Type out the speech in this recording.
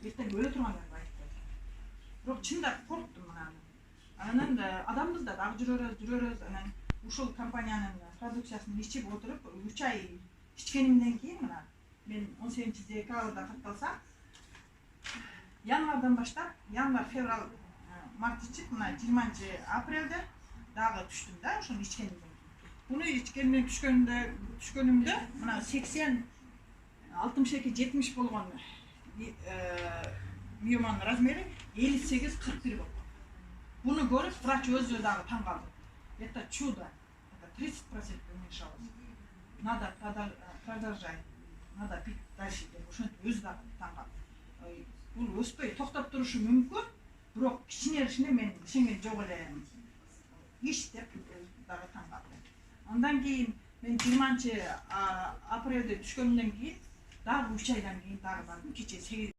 эртең өлө тургандарга айтты. Бирок чындап корктум мынаны. Анан адамбыз да дагы жүрөрүз. Анан ушул компаниянын продукциясын ичип отуруп 3 ай ичкенимден кийин мына мен 18-декабрда катталсам, январдан баштап, январ, февраль, март ичип, мына 20-апрелде дагы түштүм да, ошону ичкенимден кийин. Буну ичкенимден түшкөнүмдө мына 80, 62-70 болгон миоманын размери 58-41 болгон. Буну көрүп врач өзү дагы таң калды. Это чудо. Это 30% уменьшалось. Надо продолжать. Надо пить дальше деп ошентип өзү дагы таң калды. Бул өспөй токтоп турушу мүмкүн, бирок кичинеришине мен ишенген жок элем. Иш деп дагы таң калды. Андан кийин мен 20-апрелде түшкөндөн кийин дагы 3 айдан кийин дагы барып кече